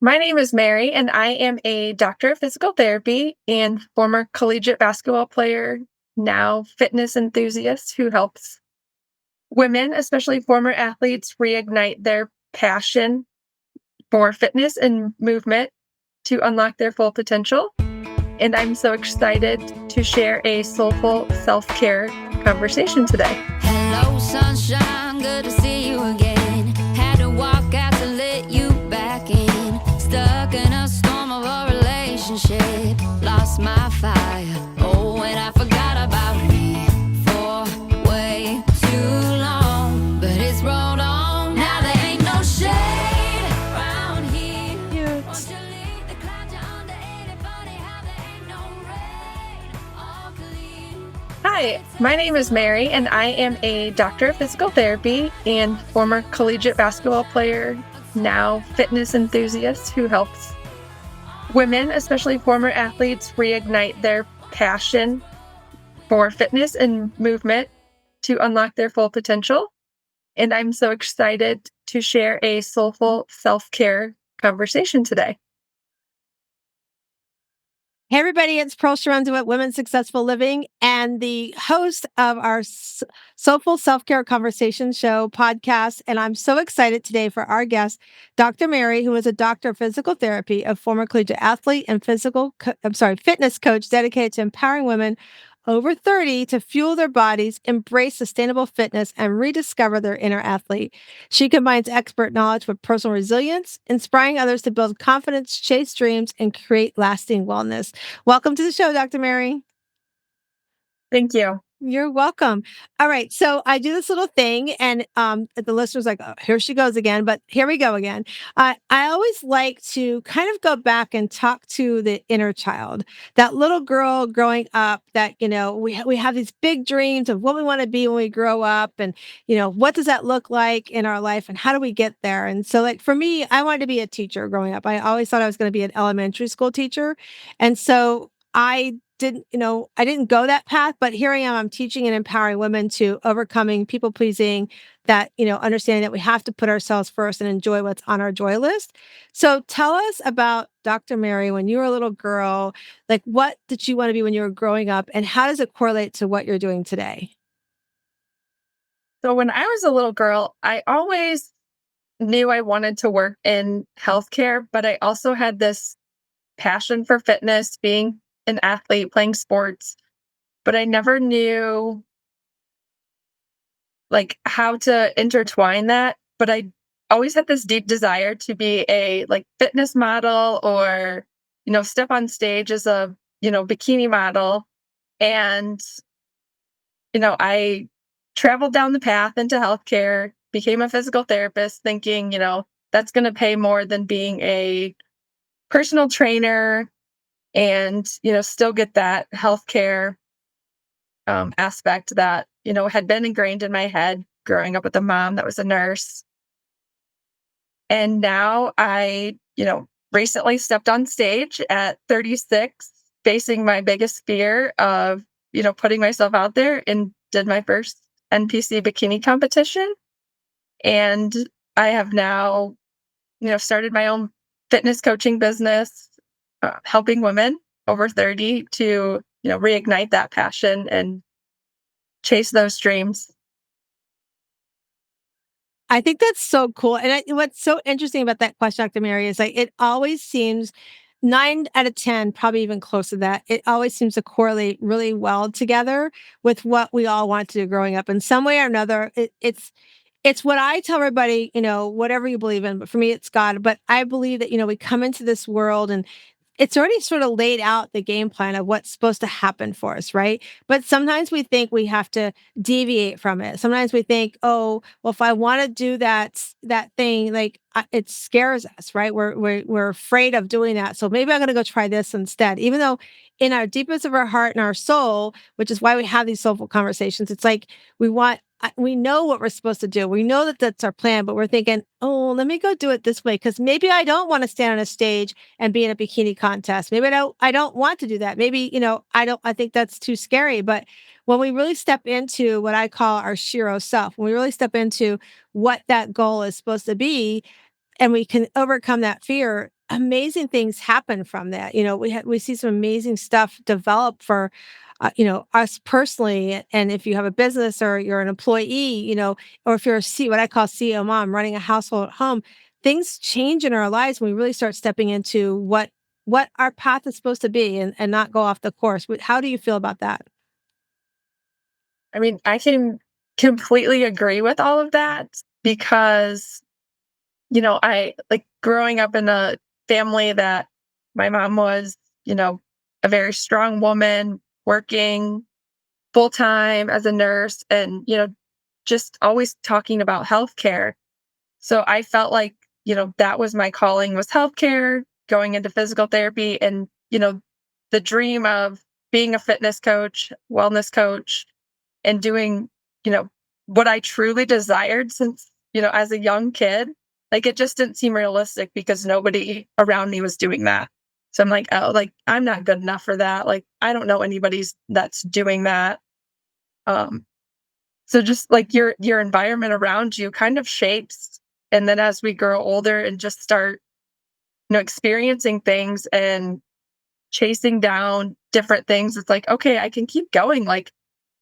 My name is Mary, and I am a doctor of physical therapy and former collegiate basketball player, now fitness enthusiast who helps women, especially former athletes, reignite their passion for fitness and movement to unlock their full potential. And I'm so excited to share a soulful self care conversation today. Hello, sunshine, good to see you again. Had to walk out to let you back in. Stuck in a storm of a relationship. Lost my fire. Oh, and I forgot about me for way too long. But it's rolled on. Now there ain't no shade around here. Won't you leave the clouds under 80? Funny how there ain't no rain. All clear. Hi, my name is Mary, and I am a doctor of physical therapy and former collegiate basketball player, now fitness enthusiast who helps women, especially former athletes, reignite their passion for fitness and movement to unlock their full potential. And I'm so excited to share a soulful self care conversation today. Hey, everybody, it's Pearl Chiarenza with Women's Successful Living and the host of our Soulful Self-Care Conversations show podcast. And I'm so excited today for our guest, Dr. Mary, who is a doctor of physical therapy, a former collegiate athlete and fitness coach dedicated to empowering women over 30 to fuel their bodies, embrace sustainable fitness, and rediscover their inner athlete. She combines expert knowledge with personal resilience, inspiring others to build confidence, chase dreams, and create lasting wellness. Welcome to the show, Dr. Mary. Thank you. You're welcome. All right. So I do this little thing, and the listener's like, oh, here she goes again, but here we go again. I always like to kind of go back and talk to the inner child, that little girl growing up that, we have these big dreams of what we want to be when we grow up. And, what does that look like in our life and how do we get there? And so, like, for me, I wanted to be a teacher growing up. I always thought I was going to be an elementary school teacher. And so I didn't go that path, but here I am. I'm teaching and empowering women to overcoming people pleasing, that, understanding that we have to put ourselves first and enjoy what's on our joy list. So tell us about Dr. Mary when you were a little girl. Like, what did you want to be when you were growing up, and how does it correlate to what you're doing today? So, when I was a little girl, I always knew I wanted to work in healthcare, but I also had this passion for fitness, being an athlete, playing sports, but I never knew like how to intertwine that. But I always had this deep desire to be a like fitness model or, step on stage as a, bikini model. And, I traveled down the path into healthcare, became a physical therapist, thinking, that's going to pay more than being a personal trainer and still get that healthcare aspect that had been ingrained in my head growing up with a mom that was a nurse. And now I recently stepped on stage at 36, facing my biggest fear of putting myself out there, and did my first NPC bikini competition. And I have now started my own fitness coaching business, helping women over 30 to, reignite that passion and chase those dreams. I think that's so cool. And what's so interesting about that question, Dr. Mary, is like it always seems 9 out of 10, probably even close to that. It always seems to correlate really well together with what we all want to do growing up. In some way or another, it's what I tell everybody, whatever you believe in, but for me, it's God. But I believe that, we come into this world and it's already sort of laid out the game plan of what's supposed to happen for us, right? But sometimes we think we have to deviate from it. Sometimes we think, oh, well, if I want to do that thing, like it scares us, right? We're afraid of doing that. So maybe I'm going to go try this instead. Even though in our deepest of our heart and our soul, which is why we have these soulful conversations, it's like we know what we're supposed to do. We know that that's our plan, but we're thinking, oh, let me go do it this way because maybe I don't want to stand on a stage and be in a bikini contest. Maybe I don't want to do that. Maybe, I think that's too scary. But when we really step into what I call our Shiro self, when we really step into what that goal is supposed to be, and we can overcome that fear, amazing things happen from that. We see some amazing stuff develop for, us personally. And if you have a business or you're an employee, or if you're what I call CEO mom running a household at home, things change in our lives when we really start stepping into what our path is supposed to be and not go off the course. How do you feel about that? I mean, I can completely agree with all of that because, I like growing up in a family that my mom was, you know, a very strong woman working full time as a nurse and, just always talking about healthcare. So I felt like, that was my calling was healthcare, going into physical therapy and, the dream of being a fitness coach, wellness coach, and doing, you know, what I truly desired since, as a young kid. Like it just didn't seem realistic because nobody around me was doing that. So I'm like, oh, like I'm not good enough for that. Like I don't know anybody's that's doing that. Um, so just like your environment around you kind of shapes. And then as we grow older and just start, experiencing things and chasing down different things, it's like, okay, I can keep going. Like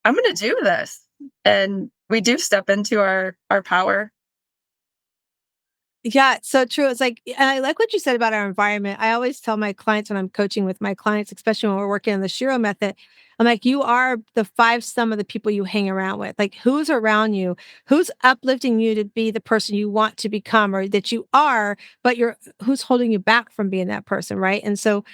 I'm gonna do this. And we do step into our power. Yeah, it's so true. It's like, and I like what you said about our environment. I always tell my clients when I'm coaching with my clients, especially when we're working on the Shiro method, I'm like, you are the five sum of the people you hang around with. Like, who's around you? Who's uplifting you to be the person you want to become or that you are, but who's holding you back from being that person, right? And so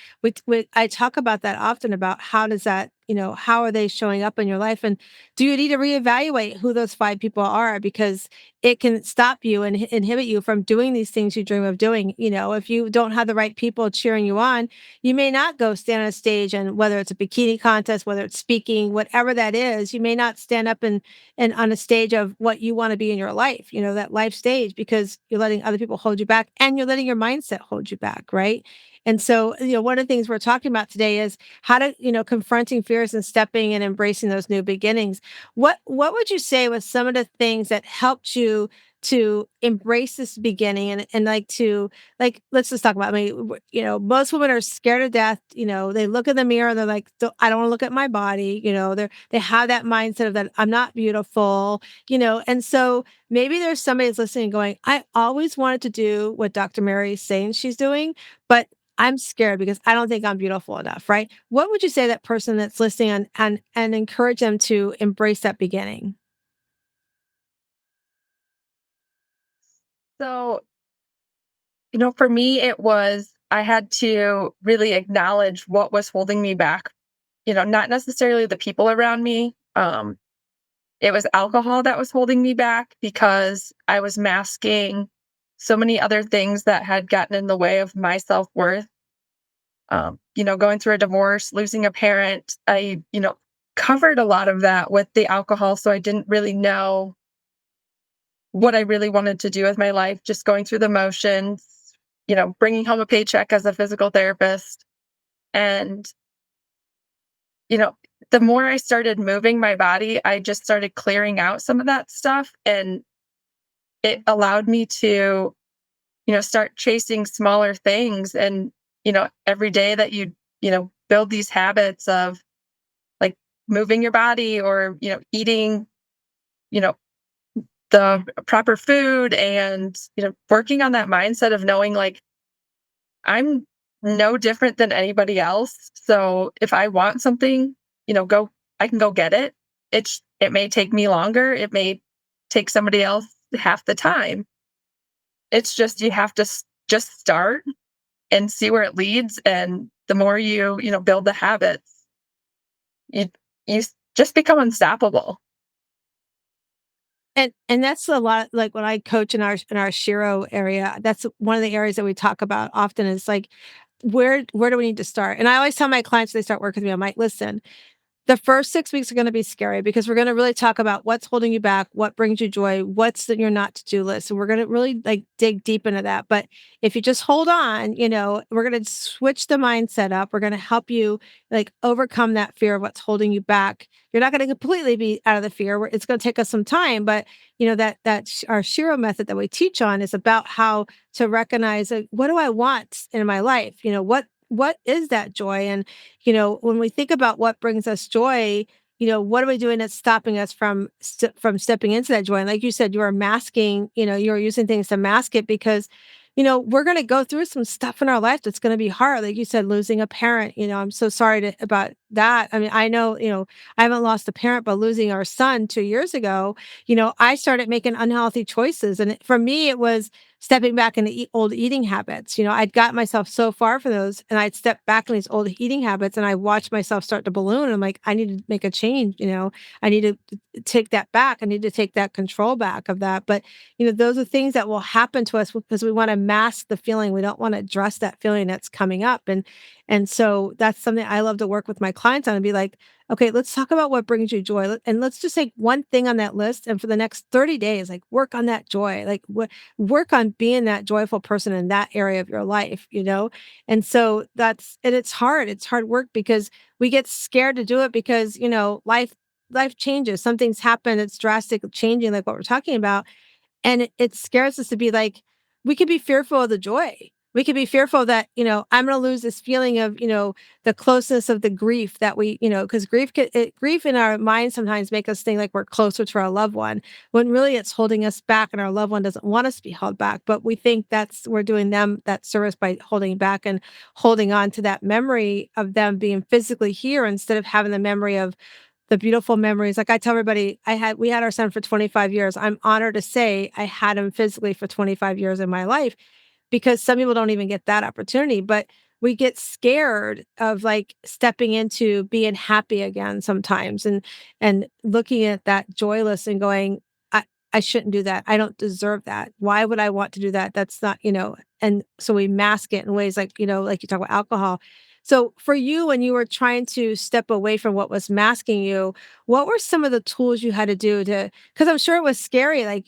I talk about that often about how does that, how are they showing up in your life? And do you need to reevaluate who those five people are? Because it can stop you and inhibit you from doing these things you dream of doing. If you don't have the right people cheering you on, you may not go stand on a stage and whether it's a bikini contest, whether it's speaking, whatever that is, you may not stand up and on a stage of what you want to be in your life, that life stage because you're letting other people hold you back and you're letting your mindset hold you back, right? And so, one of the things we're talking about today is how to, confronting fears and stepping and embracing those new beginnings. What would you say was some of the things that helped you to embrace this beginning and like to like let's just talk about I mean most women are scared to death. They look in the mirror and they're like, I don't want to look at my body." They have that mindset of that I'm not beautiful. And so maybe there's somebody that's listening going, I always wanted to do what Dr. Mary is saying she's doing, but I'm scared because I don't think I'm beautiful enough, right? What would you say that person that's listening and encourage them to embrace that beginning? So, for me, it was I had to really acknowledge what was holding me back, not necessarily the people around me. It was alcohol that was holding me back because I was masking so many other things that had gotten in the way of my self worth. Going through a divorce, losing a parent, I, covered a lot of that with the alcohol. So I didn't really know what I really wanted to do with my life, just going through the motions, bringing home a paycheck as a physical therapist. And, you know, the more I started moving my body, I just started clearing out some of that stuff. And it allowed me to, start chasing smaller things. And, every day that you build these habits of like moving your body or, eating, you know, the proper food and, working on that mindset of knowing like I'm no different than anybody else. So if I want something, I can go get it. It may take me longer. It may take somebody else half the time. It's just you have to just start and see where it leads. And the more you build the habits, you just become unstoppable. And that's a lot like when I coach in our Shiro area, that's one of the areas that we talk about often is like, where do we need to start? And I always tell my clients, they start working with me, I'm like, listen, The first 6 weeks are gonna be scary because we're gonna really talk about what's holding you back, what brings you joy, what's in your not to-do list, and we're gonna really, like, dig deep into that, but if you just hold on, we're gonna switch the mindset up, we're gonna help you, like, overcome that fear of what's holding you back. You're not gonna completely be out of the fear, it's gonna take us some time, but, our Shiro method that we teach on is about how to recognize, like, what do I want in my life? What is that joy? And when we think about what brings us joy, what are we doing that's stopping us from from stepping into that joy? And like you said, you are masking, you're using things to mask it because, we're going to go through some stuff in our life that's going to be hard. Like you said, losing a parent, I'm so sorry about that. I mean, I know, I haven't lost a parent, but losing our son 2 years ago, I started making unhealthy choices. And for me, it was stepping back into old eating habits. I'd got myself so far for those and I'd step back in these old eating habits and I watched myself start to balloon. I'm like, I need to make a change. I need to take that back. I need to take that control back of that. But, those are things that will happen to us because we want to mask the feeling. We don't want to address that feeling that's coming up. And so that's something I love to work with my clients on and be like, okay, let's talk about what brings you joy. And let's just take one thing on that list. And for the next 30 days, like work on that joy. Like work on being that joyful person in that area of your life. And so and it's hard. It's hard work because we get scared to do it because, life changes. Something's happened. It's drastic changing, like what we're talking about. And it scares us to be like, we could be fearful of the joy. We could be fearful that, I'm going to lose this feeling of, the closeness of the grief that because grief in our minds sometimes make us think like we're closer to our loved one when really it's holding us back and our loved one doesn't want us to be held back. But we think we're doing them that service by holding back and holding on to that memory of them being physically here instead of having the memory of the beautiful memories. Like I tell everybody, we had our son for 25 years. I'm honored to say I had him physically for 25 years in my life because some people don't even get that opportunity, but we get scared of like stepping into being happy again sometimes and looking at that joyless and going, I shouldn't do that. I don't deserve that. Why would I want to do that? That's not, and so we mask it in ways like, like you talk about alcohol. So for you, when you were trying to step away from what was masking you, what were some of the tools you had to do because I'm sure it was scary, like,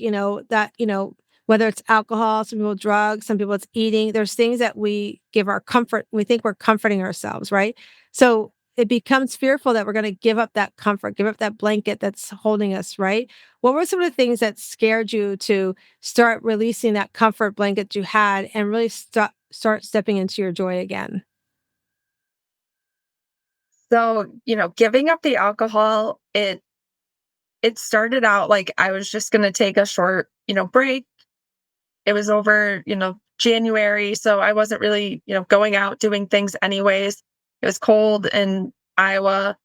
whether it's alcohol, some people drugs, some people it's eating. There's things that we give our comfort. We think we're comforting ourselves, right? So it becomes fearful that we're going to give up that comfort, give up that blanket that's holding us, right? What were some of the things that scared you to start releasing that comfort blanket you had and really start stepping into your joy again? So, giving up the alcohol, it started out like I was just going to take a short, break. It was over, January, so I wasn't really, going out doing things anyways. It was cold in Iowa.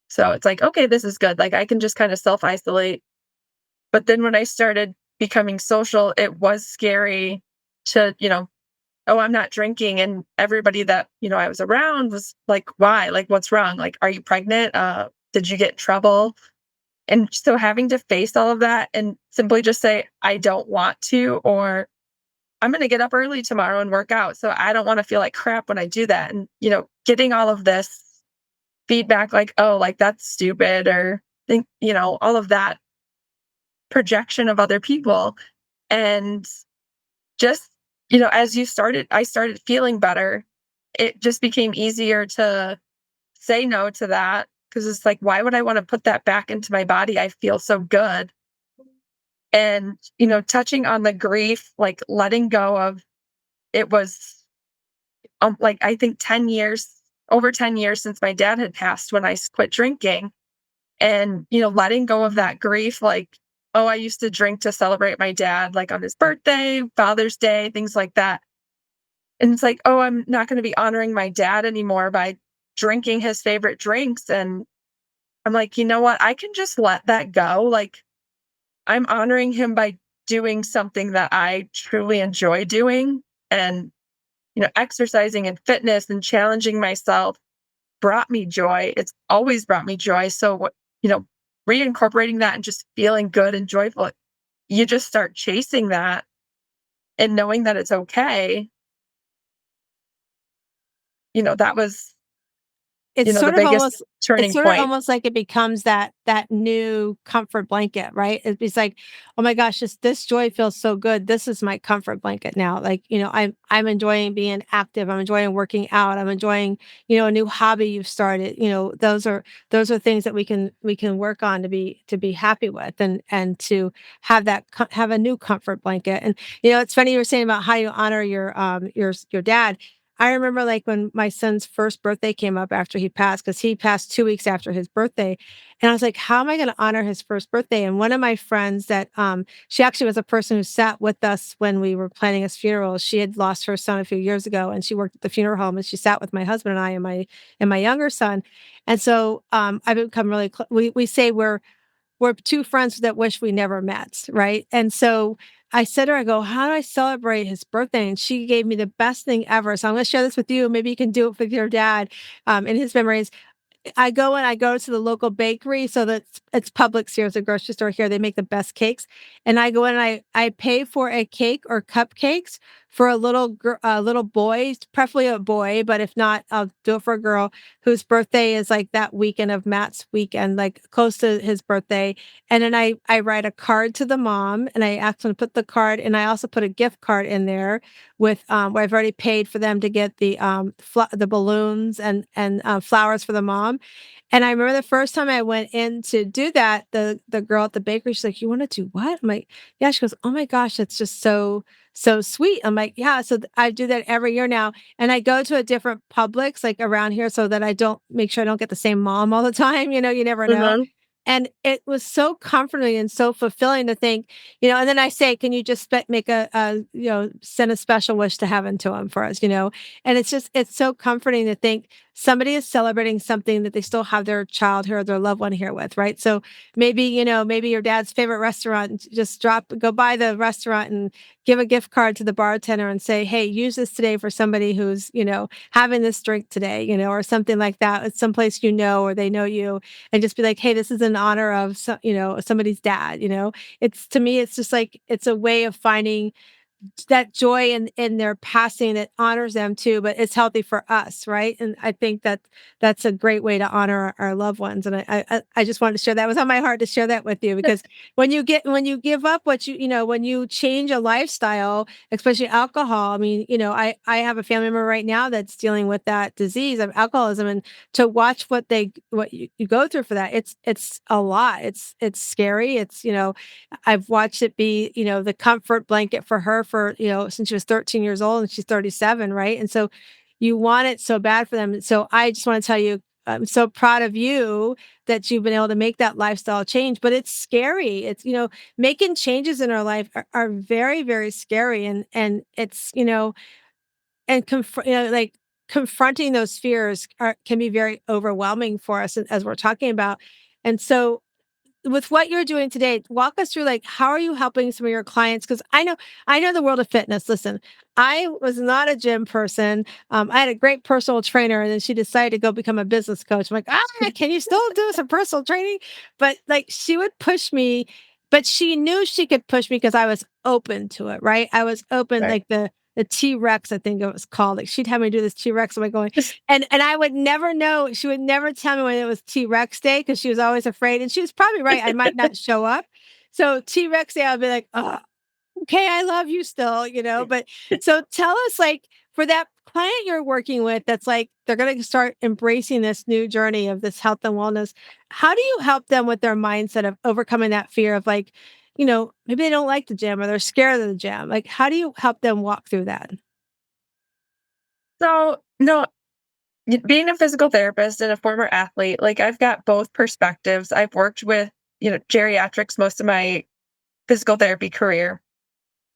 So it's like, okay, this is good. Like I can just kind of self-isolate. But then when I started becoming social, it was scary to, oh, I'm not drinking. And everybody that, I was around was like, why? Like, what's wrong? Like, are you pregnant? Did you get in trouble? And so having to face all of that and simply just say, I don't want to, or I'm going to get up early tomorrow and work out. So I don't want to feel like crap when I do that. And, getting all of this feedback like, oh, like that's stupid, or think, all of that projection of other people. And just, as I started feeling better, it just became easier to say no to that because it's like, why would I want to put that back into my body? I feel so good. And, touching on the grief, like letting go of it was like, I think 10 years, over 10 years since my dad had passed when I quit drinking. And, letting go of that grief, like, oh, I used to drink to celebrate my dad, like on his birthday, Father's Day, things like that. And it's like, oh, I'm not going to be honoring my dad anymore by drinking his favorite drinks. And I'm like, you know what? I can just let that go. Like, I'm honoring him by doing something that I truly enjoy doing. And, exercising and fitness and challenging myself brought me joy. It's always brought me joy. So, you know, reincorporating that and just feeling good and joyful, you just start chasing that and knowing that it's okay. That was It's the sort of biggest almost it's turning sort of point. almost like it becomes that new comfort blanket, right? It's like, "Oh my gosh, this joy feels so good. This is my comfort blanket now." Like, I'm enjoying being active. I'm enjoying working out. I'm enjoying, a new hobby you've started. Those are things that we can work on to be happy with and to have a new comfort blanket. And it's funny you were saying about how you honor your dad. I remember like when my son's first birthday came up after he passed, because he passed 2 weeks after his birthday. And I was like, how am I gonna honor his first birthday? And one of my friends that she actually was a person who sat with us when we were planning his funeral. She had lost her son a few years ago and she worked at the funeral home and she sat with my husband and I and my younger son. And so I've become really we say we're two friends that wish we never met, right? And so I said to her, I go, how do I celebrate his birthday? And she gave me the best thing ever. So I'm going to share this with you. Maybe you can do it with your dad in his memories. I go to the local bakery, so that's it's Publix here, it's a grocery store here, they make the best cakes, and I go in and I pay for a cake or cupcakes for a little boy, preferably a boy, but if not, I'll do it for a girl whose birthday is, like, that weekend of Matt's weekend, like, close to his birthday, and then I write a card to the mom, and I ask them to put the card and I also put a gift card in there with, where I've already paid for them to get the balloons and flowers for the mom. And I remember the first time I went in to do that, the girl at the bakery, she's like, "You wanna do what?" I'm like, "Yeah." She goes, "Oh my gosh, that's just so sweet." I'm like, "Yeah." So I do that every year now, and I go to a different Publix, like, around here so that I don't make sure I don't get the same mom all the time, you never know. Mhm. And it was so comforting and so fulfilling to think, and then I say, "Can you just make send a special wish to heaven to him for us?" And it's so comforting to think somebody is celebrating something that they still have their child here or their loved one here with, right? So maybe your dad's favorite restaurant, just go by the restaurant and give a gift card to the bartender and say, "Hey, use this today for somebody who's, having this drink today," or something like that. It's someplace or they know you, and just be like, "Hey, this is in honor of somebody's dad." It's to me, it's just like it's a way of finding that joy in their passing that honors them too, but it's healthy for us, right? And I think that that's a great way to honor our loved ones. And I just wanted to share that. It was on my heart to share that with you because when you give up when you change a lifestyle, especially alcohol. I mean, I have a family member right now that's dealing with that disease of alcoholism, and to watch what you go through for that, it's a lot. It's scary. I've watched it be, the comfort blanket for her since she was 13 years old and she's 37, right? And so you want it so bad for them. And so I just want to tell you, I'm so proud of you that you've been able to make that lifestyle change, but it's scary. Making changes in our life are very, very scary. And it's, and like confronting those fears can be very overwhelming for us as we're talking about. And so with what you're doing today, walk us through like how are you helping some of your clients? Because I know the world of fitness. Listen, I was not a gym person. I had a great personal trainer, and then she decided to go become a business coach. I'm like, can you still do some personal training? But like she would push me, but she knew she could push me because I was open to it, right? I was open, Right. like the T-Rex, I think it was called. Like she'd have me do this T-Rex. I'm like going, and I would never know. She would never tell me when it was T-Rex day because she was always afraid. And she was probably right. I might not show up. So T-Rex day, I'll be like, oh, okay, I love you still. But so tell us, like, for that client you're working with, that's like they're going to start embracing this new journey of this health and wellness. How do you help them with their mindset of overcoming that fear of like, maybe they don't like the gym or they're scared of the gym? Like, how do you help them walk through that? So, no, being a physical therapist and a former athlete, like I've got both perspectives. I've worked with, geriatrics most of my physical therapy career.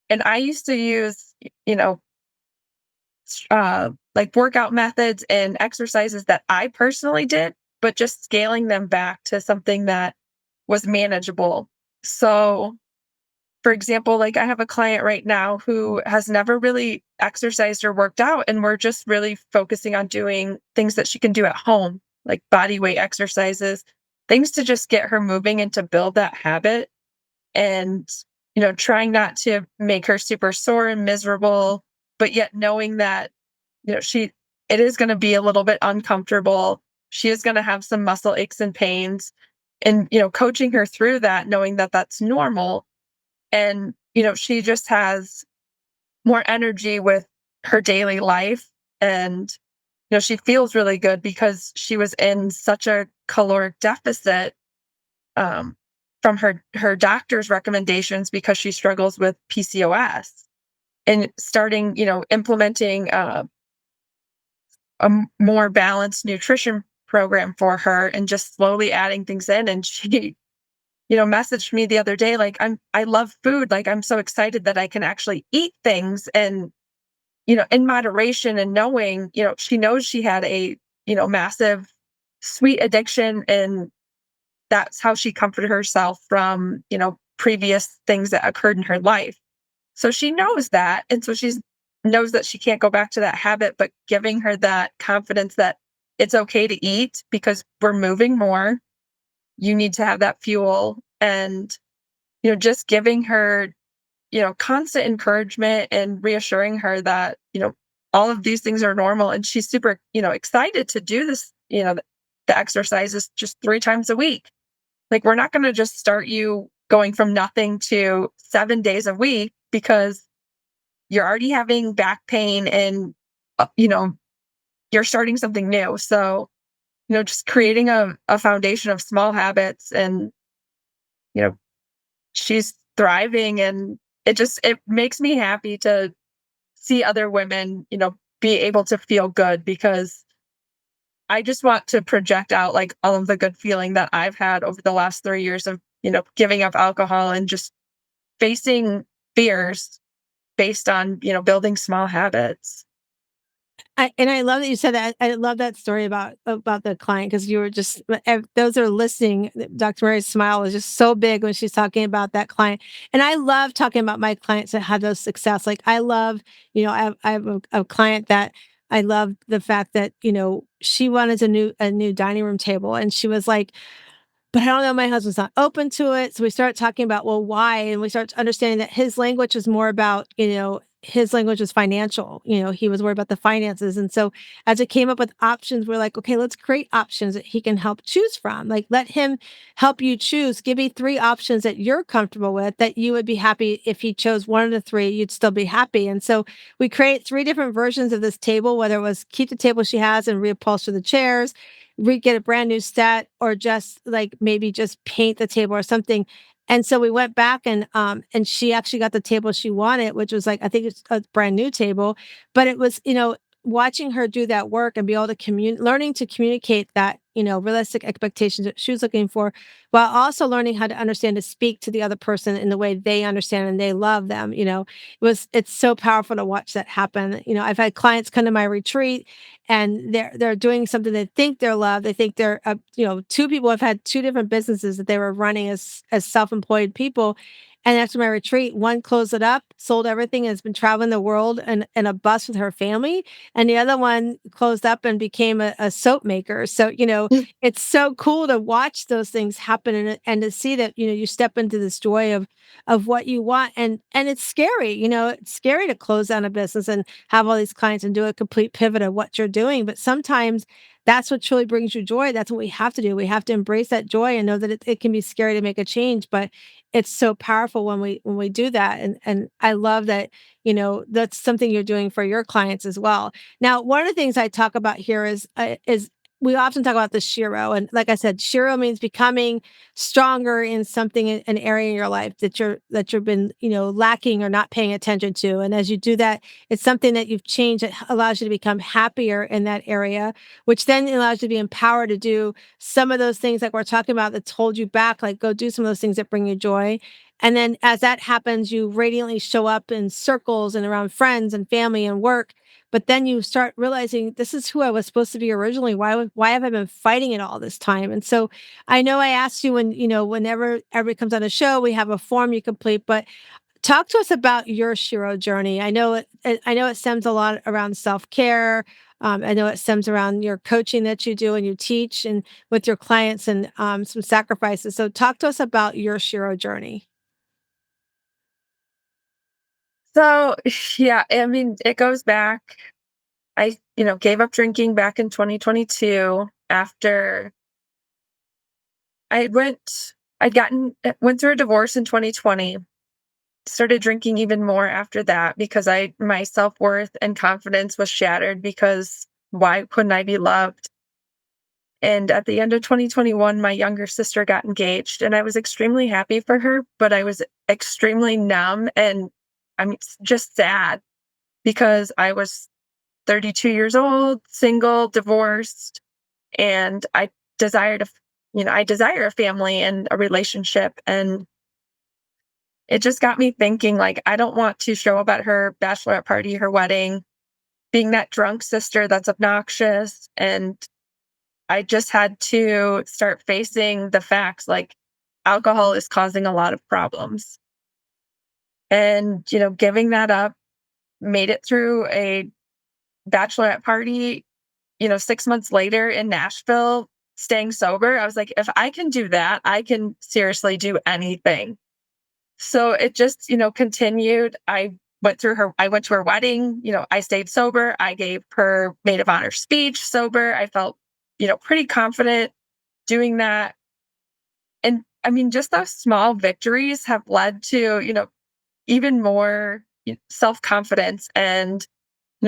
And I used to use, like workout methods and exercises that I personally did, but just scaling them back to something that was manageable. So, for example, like I have a client right now who has never really exercised or worked out, and we're just really focusing on doing things that she can do at home, like body weight exercises, things to just get her moving and to build that habit. And, trying not to make her super sore and miserable, but yet knowing that, it is going to be a little bit uncomfortable. she is going to have some muscle aches and pains, and, coaching her through that, knowing that that's normal. And, she just has more energy with her daily life. And, she feels really good because she was in such a caloric deficit, um, from her doctor's recommendations because she struggles with PCOS, and starting, implementing more balanced nutrition program for her and just slowly adding things in. And she, messaged me the other day, like, I love food. Like, I'm so excited that I can actually eat things and, in moderation, and knowing, she knows she had a, massive sweet addiction, and that's how she comforted herself from, previous things that occurred in her life. So she knows that. And so she's knows that she can't go back to that habit, but giving her that confidence that it's okay to eat because we're moving more. You need to have that fuel. And, just giving her, constant encouragement and reassuring her that, all of these things are normal. And she's super, excited to do this, the exercises just 3 times a week. Like, we're not going to just start you going from nothing to 7 days a week because you're already having back pain, and, you're starting something new. So, just creating a foundation of small habits, and, you know, she's thriving, and it makes me happy to see other women, be able to feel good, because I just want to project out like all of the good feeling that I've had over the last 3 years of, giving up alcohol and just facing fears based on, building small habits. I love that you said that. I love that story about the client because you were just those are listening. Dr. Mary's smile is just so big when she's talking about that client, and I love talking about my clients that had those success. Like I love, I have a client that I love the fact that she wanted a new dining room table, and she was like, but I don't know, my husband's not open to it. So we start talking about, well, why? And we start understanding that his language is more about, his language is financial. He was worried about the finances. And so as it came up with options, we're like, okay, let's create options that he can help choose from. Like, let him help you choose. Give me 3 options that you're comfortable with that you would be happy if he chose one of the 3, you'd still be happy. And so we create 3 different versions of this table, whether it was keep the table she has and reupholster the chairs, get a brand new set, or just like maybe just paint the table or something. And so we went back and she actually got the table she wanted, which was like, I think it's a brand new table, but it was, watching her do that work and be able to learning to communicate that, realistic expectations that she was looking for, while also learning how to understand to speak to the other person in the way they understand and they love them. It's so powerful to watch that happen. I've had clients come to my retreat and they're doing something they think they're loved. They think they're, 2 people have had 2 different businesses that they were running as self-employed people. And after my retreat, one closed it up, sold everything, and has been traveling the world in a bus with her family. And the other one closed up and became a soap maker. So, it's so cool to watch those things happen and to see that, you step into this joy of what you want. And it's scary, it's scary to close down a business and have all these clients and do a complete pivot of what you're doing. But sometimes that's what truly brings you joy. That's what we have to do. We have to embrace that joy and know that it can be scary to make a change, but it's so powerful when we do that. And I love that, that's something you're doing for your clients as well. Now, one of the things I talk about here is we often talk about the Shiro. And like I said, Shiro means becoming stronger in something, an area in your life that you've been, lacking or not paying attention to. And as you do that, it's something that you've changed that allows you to become happier in that area, which then allows you to be empowered to do some of those things like we're talking about that's hold you back, like go do some of those things that bring you joy. And then as that happens, you radiantly show up in circles and around friends and family and work. But then you start realizing this is who I was supposed to be originally. Why have I been fighting it all this time? And so I know I asked you whenever everybody comes on a show, we have a form you complete, but talk to us about your Shiro journey. I know it stems a lot around self-care. I know it stems around your coaching that you do and you teach and with your clients and some sacrifices. So talk to us about your Shiro journey. So, yeah, I mean, it goes back. I, gave up drinking back in 2022. after I went through a divorce in 2020, started drinking even more after that because my self-worth and confidence was shattered because why couldn't I be loved? And at the end of 2021, my younger sister got engaged, and I was extremely happy for her, but I was extremely numb and just sad because I was 32 years old, single, divorced, and I desire a family and a relationship. And it just got me thinking, like, I don't want to show up at her bachelorette party, her wedding, being that drunk sister that's obnoxious. And I just had to start facing the facts, like, alcohol is causing a lot of problems. And, giving that up, made it through a bachelorette party, 6 months later in Nashville, staying sober. I was like, if I can do that, I can seriously do anything. So it just, continued. I went to her wedding, I stayed sober. I gave her maid of honor speech sober. I felt, pretty confident doing that. And just those small victories have led to, even more self confidence and,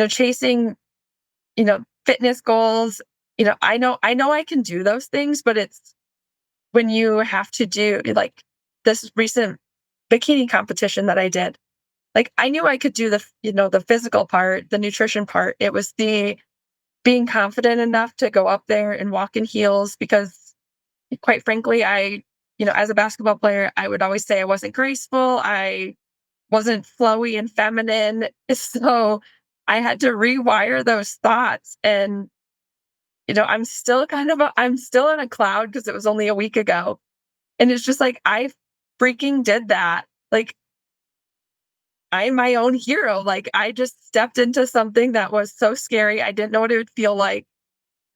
chasing, fitness goals. I know I can do those things, but it's when you have to do like this recent bikini competition that I did. Like I knew I could do the physical part, the nutrition part. It was the being confident enough to go up there and walk in heels because quite frankly, as a basketball player, I would always say I wasn't graceful. I wasn't flowy and feminine. So I had to rewire those thoughts. And, I'm still in a cloud because it was only a week ago. And it's just like, I freaking did that. Like, I'm my own hero. Like, I just stepped into something that was so scary. I didn't know what it would feel like.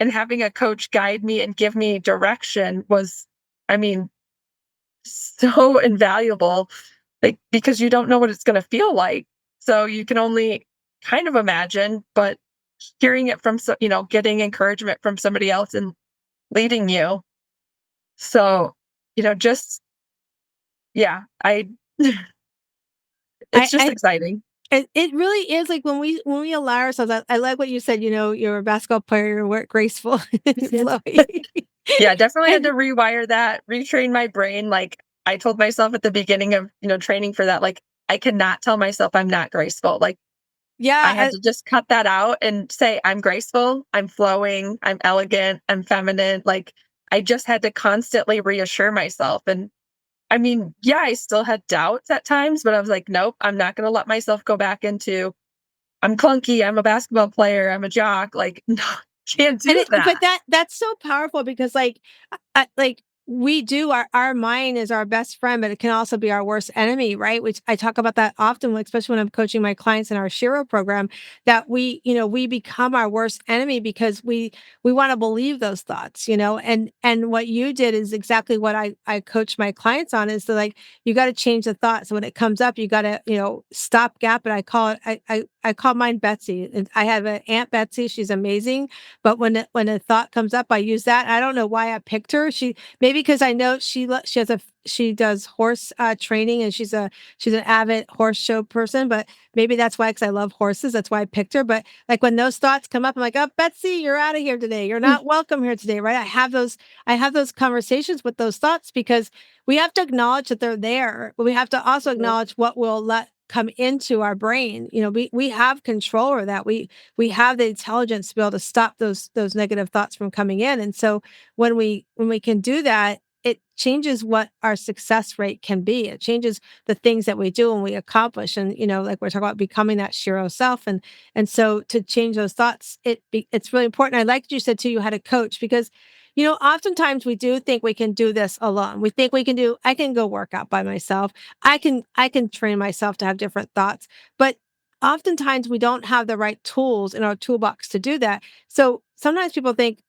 And having a coach guide me and give me direction was, I mean, so invaluable. Like, because you don't know what it's going to feel like. So you can only kind of imagine, but hearing it from, getting encouragement from somebody else and leading you. So, just, yeah, it's just I exciting. it really is like when we allow ourselves I like what you said, you're a basketball player, you're graceful and flowy. Yeah, definitely had And to rewire that, retrain my brain. Like I told myself at the beginning of, training for that, like I cannot tell myself I'm not graceful. Like I had yeah, to just cut that out and say, I'm graceful, I'm flowing, I'm elegant, I'm feminine. Like I just had to constantly reassure myself. And yeah, I still had doubts at times, but I was like, nope, I'm not going to let myself go back into, I'm clunky, I'm a basketball player, I'm a jock. Like, no, can't and do but that. that's so powerful because like we do our mind is our best friend, but it can also be our worst enemy, right? Which I talk about that often, like, especially when I'm coaching my clients in our Shiro program, that we become our worst enemy because we want to believe those thoughts, and what you did is exactly what I coach my clients on is to like, you got to change the thought. So when it comes up, you got to, stop gap. And I call it, I call mine Betsy. And I have an Aunt Betsy. She's amazing. But when a thought comes up, I use that. I don't know why I picked her. Maybe because I know she does horse training and she's an avid horse show person. But maybe that's why, because I love horses. That's why I picked her. But like when those thoughts come up, I'm like, oh, Betsy, you're out of here today. You're not welcome here today, right? I have those conversations with those thoughts because we have to acknowledge that they're there, but we have to also acknowledge what we'll let come into our brain. We have control over that. We have the intelligence to be able to stop those negative thoughts from coming in. And so when we can do that, it changes what our success rate can be. It changes the things that we do and we accomplish. And like we're talking about becoming that Shiro self. And so to change those thoughts, it's really important. I like you said too, you had a coach because oftentimes we do think we can do this alone. We think I can go work out by myself. I can train myself to have different thoughts, but oftentimes we don't have the right tools in our toolbox to do that. So sometimes people think,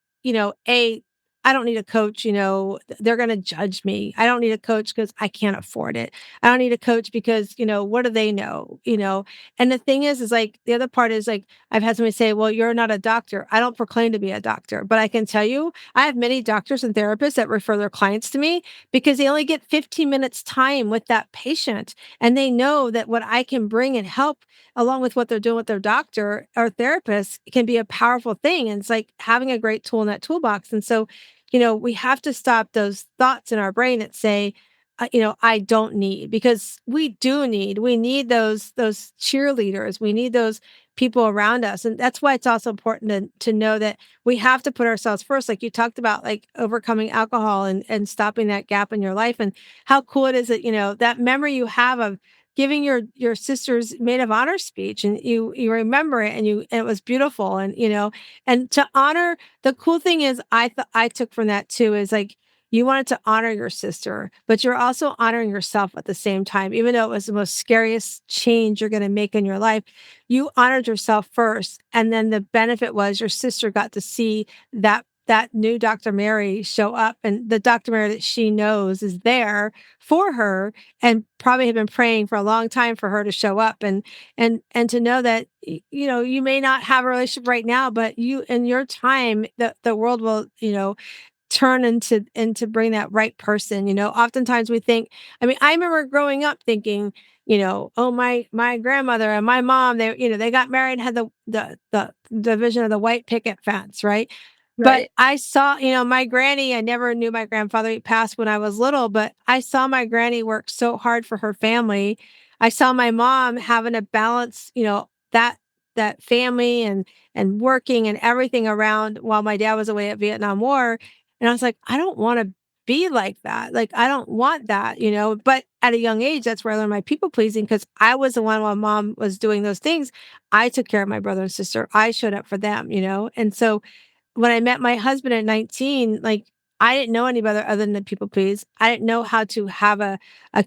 A, I don't need a coach, they're going to judge me. I don't need a coach because I can't afford it. I don't need a coach because, what do they know? And the thing is like, the other part is like, I've had somebody say, well, you're not a doctor. I don't proclaim to be a doctor, but I can tell you, I have many doctors and therapists that refer their clients to me because they only get 15 minutes time with that patient. And they know that what I can bring and help along with what they're doing with their doctor or therapist can be a powerful thing. And it's like having a great tool in that toolbox. And so, we have to stop those thoughts in our brain that say, I don't need, because we need those cheerleaders. We need those people around us. And that's why it's also important to know that we have to put ourselves first. Like you talked about, like overcoming alcohol and stopping that gap in your life, and how cool it is that, that memory you have of giving your sister's maid of honor speech, and you remember it, and it was beautiful. And, and to honor, the cool thing is I took from that too, is like, you wanted to honor your sister, but you're also honoring yourself at the same time. Even though it was the most scariest change you're going to make in your life, you honored yourself first. And then the benefit was your sister got to see that new Dr. Mary show up, and the Dr. Mary that she knows is there for her, and probably have been praying for a long time for her to show up, and to know that, you may not have a relationship right now, but you, in your time, the world will, turn into bring that right person. Oftentimes we think, I mean, I remember growing up thinking, oh, my grandmother and my mom, they got married and had the vision of the white picket fence, right? But Right. I saw, my granny, I never knew my grandfather. He passed when I was little, but I saw my granny work so hard for her family. I saw my mom having to balance, that family and working and everything around while my dad was away at Vietnam War. And I was like, I don't want to be like that. Like, I don't want that, But at a young age, that's where I learned my people pleasing, because I was the one while mom was doing those things. I took care of my brother and sister. I showed up for them, And so when I met my husband at 19, like, I didn't know any other than to people please. I didn't know how to have a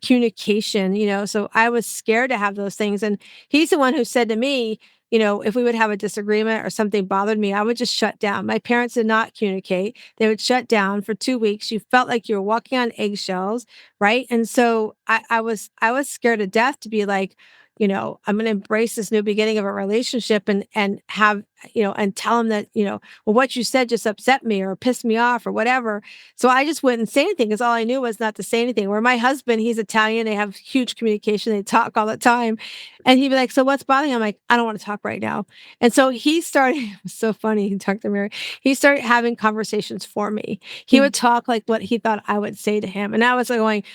communication, so I was scared to have those things. And he's the one who said to me, if we would have a disagreement or something bothered me, I would just shut down. My parents did not communicate. They would shut down for 2 weeks. You felt like you were walking on eggshells, right? And so I was scared to death to be like, I'm going to embrace this new beginning of a relationship, and have, and tell him that, well, what you said just upset me or pissed me off or whatever. So I just wouldn't say anything, because all I knew was not to say anything. Where my husband, he's Italian, they have huge communication, they talk all the time. And he'd be like, so what's bothering you? I'm like, I don't want to talk right now. And so he started, it was so funny, he talked to Mary. He started having conversations for me. He would talk like what he thought I would say to him. And I was like going,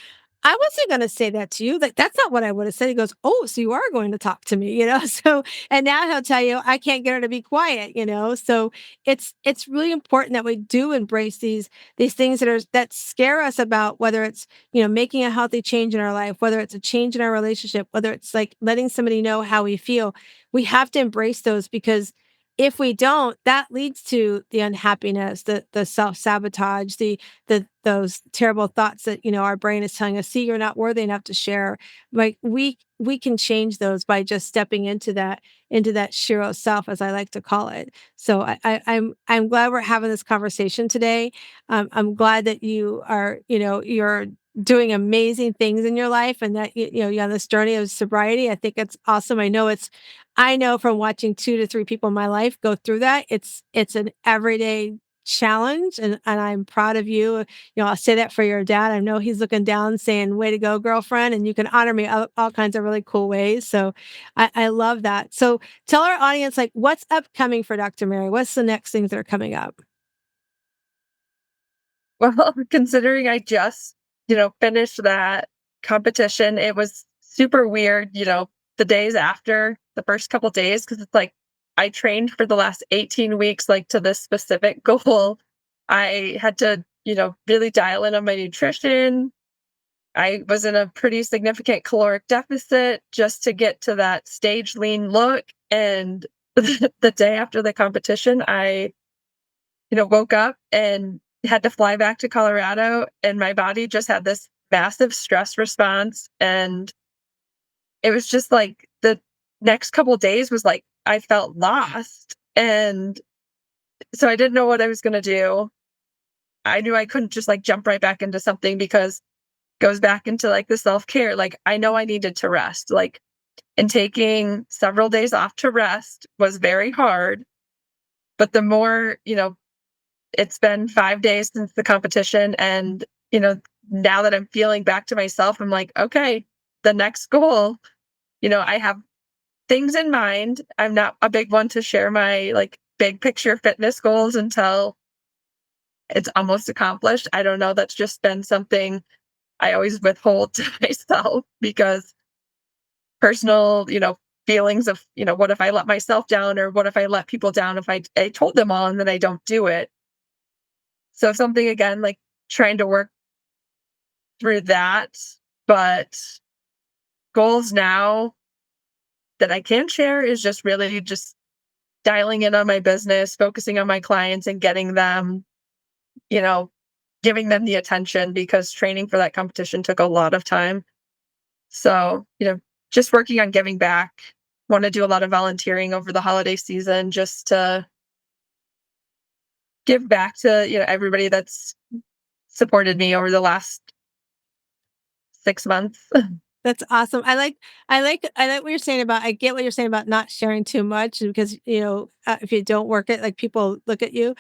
I wasn't gonna say that to you. Like, that's not what I would have said. He goes, "Oh, so you are going to talk to me," So, and now he'll tell you, "I can't get her to be quiet," So it's really important that we do embrace these things that scare us, about whether it's, making a healthy change in our life, whether it's a change in our relationship, whether it's like letting somebody know how we feel. We have to embrace those, because if we don't, that leads to the unhappiness, the self-sabotage, those terrible thoughts that, our brain is telling us, see, you're not worthy enough to share. Like, we can change those by just stepping into that shiro self, as I like to call it. So I'm glad we're having this conversation today. I'm glad that you are, you're doing amazing things in your life, and that you're on this journey of sobriety. I think it's awesome. I know from watching 2 to 3 people in my life go through that, it's an everyday challenge, and I'm proud of you. I'll say that for your dad. I know he's looking down saying, "Way to go, girlfriend," and you can honor me all kinds of really cool ways. So I love that. So tell our audience, like, what's upcoming for Dr. Mary? What's the next things that are coming up? Well, considering I just, finished that competition, it was super weird, the days after, the first couple days, because it's like I trained for the last 18 weeks, like to this specific goal. I had to, really dial in on my nutrition. I was in a pretty significant caloric deficit just to get to that stage lean look. And the day after the competition, I woke up and had to fly back to Colorado, and my body just had this massive stress response. And it was just like the next couple days was like I felt lost. And so I didn't know what I was going to do. I knew I couldn't just like jump right back into something because it goes back into like the self-care. Like I know I needed to rest. Like and taking several days off to rest was very hard. But the more, it's been 5 days since the competition. And, now that I'm feeling back to myself, I'm like, okay, the next goal, I have things in mind. I'm not a big one to share my like big picture fitness goals until it's almost accomplished. I don't know. That's just been something I always withhold to myself because personal, feelings of, what if I let myself down or what if I let people down if I told them all and then I don't do it. So something again, like trying to work through that, but goals now that I can share is just really just dialing in on my business, focusing on my clients and getting them, you know, giving them the attention because training for that competition took a lot of time. So, just working on giving back. Want to do a lot of volunteering over the holiday season just to give back to, everybody that's supported me over the last 6 months. That's awesome. I like what you're saying about I get what you're saying about not sharing too much because, if you don't work it, like people look at you.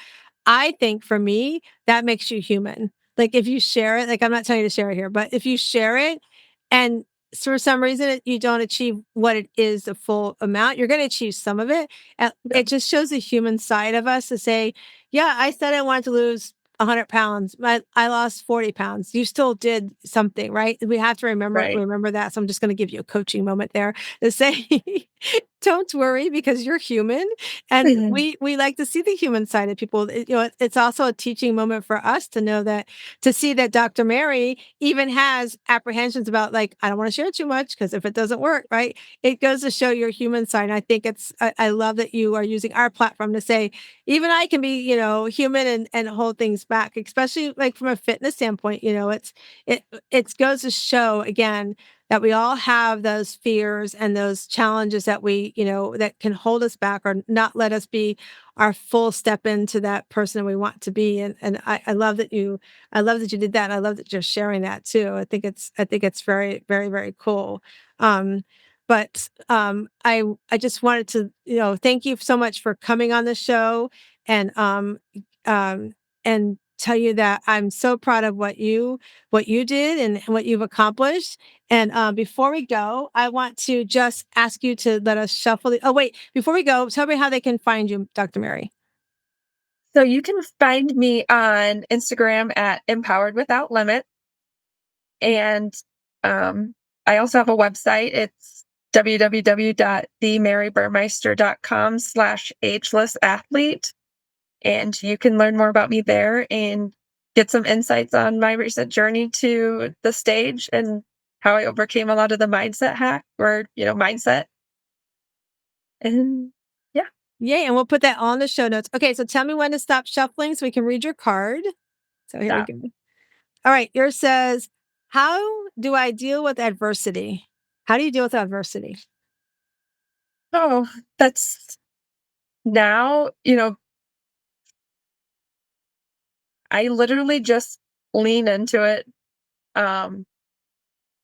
I think for me, that makes you human. Like if you share it, like I'm not telling you to share it here, but if you share it and for some reason you don't achieve what it is the full amount, you're going to achieve some of it. And Yeah, it just shows the human side of us to say, yeah, I said I wanted to lose 100 pounds. I lost 40 pounds. You still did something, right? We have to right. remember that. So I'm just going to give you a coaching moment there to say, don't worry because you're human. And Mhm. we like to see the human side of people. It's also a teaching moment for us to know that, to see that Dr. Mary even has apprehensions about like, I don't want to share too much because if it doesn't work, right? It goes to show your human side. And I think I love that you are using our platform to say, even I can be, human and hold things back, especially like from a fitness standpoint, it goes to show again that we all have those fears and those challenges that that can hold us back or not let us be our full step into that person we want to be. And I love that you did that. I love that you're sharing that too. I think it's very, very, very cool. Um, but I just wanted to, thank you so much for coming on the show and um and tell you that I'm so proud of what you did and what you've accomplished. And before we go, I want to just ask you to let us shuffle oh wait, before we go, tell me how they can find you, Dr. Mary. So you can find me on Instagram at Empowered Without Limit. And I also have a website. It's www.themaryburmeister.com/ageless athlete. And you can learn more about me there and get some insights on my recent journey to the stage and how I overcame a lot of the mindset hack or, mindset. And yeah, Yay, and we'll put that on the show notes. Okay, so tell me when to stop shuffling so we can read your card. So here we stop. go. All right, yours says, how do I deal with adversity? How do you deal with adversity? Oh, that's now, I literally just lean into it. Um,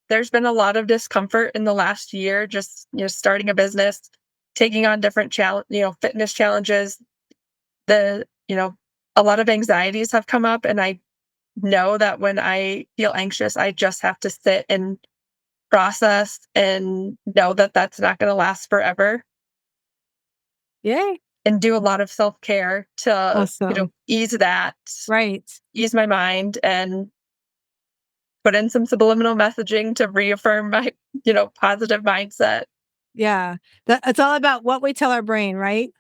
there's been a lot of discomfort in the last year, just, starting a business, taking on different challenge, fitness challenges. The, a lot of anxieties have come up and I know that when I feel anxious, I just have to sit and process and know that that's not going to last forever Yay. and do a lot of self-care to, Awesome. ease that, Right. ease my mind and put in some subliminal messaging to reaffirm my, positive mindset. Yeah. It's all about what we tell our brain, right?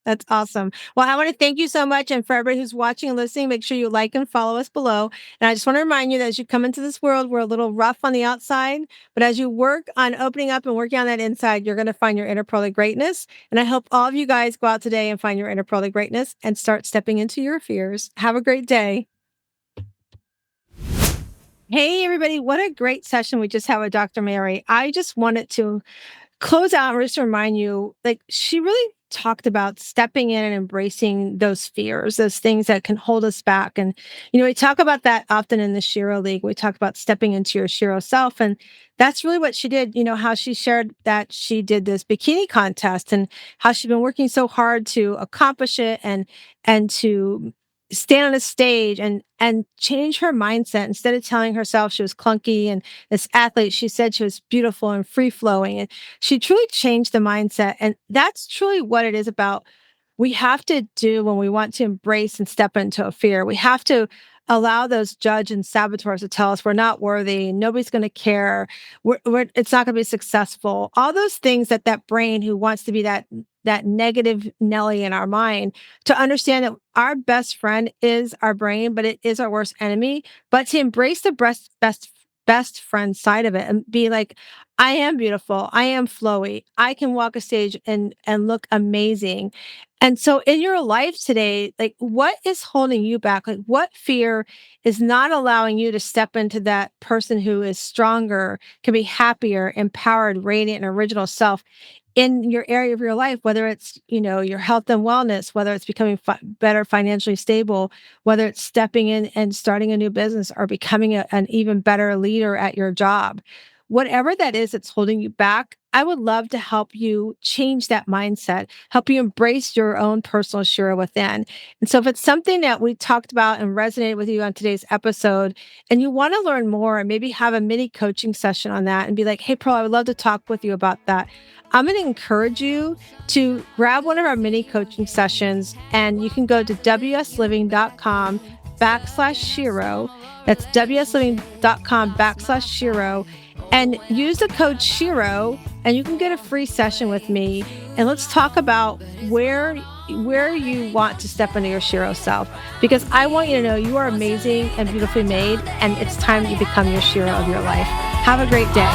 That's awesome. Well, I want to thank you so much. And for everybody who's watching and listening, make sure you like and follow us below. And I just want to remind you that as you come into this world, we're a little rough on the outside, but as you work on opening up and working on that inside, you're going to find your inner pearl of greatness. And I hope all of you guys go out today and find your inner pearl of greatness and start stepping into your fears. Have a great day. Hey, everybody. What a great session we just had with Dr. Mary. I just wanted to close out and just remind you, like, she really talked about stepping in and embracing those fears, those things that can hold us back. And, we talk about that often in the Shiro League. We talk about stepping into your Shiro self. And that's really what she did, how she shared that she did this bikini contest and how she'd been working so hard to accomplish it and to stand on a stage and change her mindset. Instead of telling herself she was clunky and this athlete, she said she was beautiful and free flowing. And she truly changed the mindset. And that's truly what it is about. We have to do when we want to embrace and step into a fear. We have to allow those judge and saboteurs to tell us we're not worthy, nobody's going to care, it's not going to be successful. All those things that brain who wants to be that negative Nelly in our mind, to understand that our best friend is our brain, but it is our worst enemy. But to embrace the best friend side of it and be like, I am beautiful, I am flowy, I can walk a stage and look amazing. And so in your life today, like, what is holding you back? Like, what fear is not allowing you to step into that person who is stronger, can be happier, empowered, radiant, and original self in your area of your life, whether it's, your health and wellness, whether it's becoming better financially stable, whether it's stepping in and starting a new business or becoming an even better leader at your job. Whatever that is that's holding you back, I would love to help you change that mindset, help you embrace your own personal Shira within. And so if it's something that we talked about and resonated with you on today's episode, and you want to learn more and maybe have a mini coaching session on that and be like, hey, Pearl, I would love to talk with you about that. I'm going to encourage you to grab one of our mini coaching sessions, and you can go to wsliving.com/Shiro. That's wsliving.com/Shiro. And use the code Shiro, and you can get a free session with me. And let's talk about where you want to step into your Shiro self. Because I want you to know you are amazing and beautifully made, and it's time you become your Shiro of your life. Have a great day.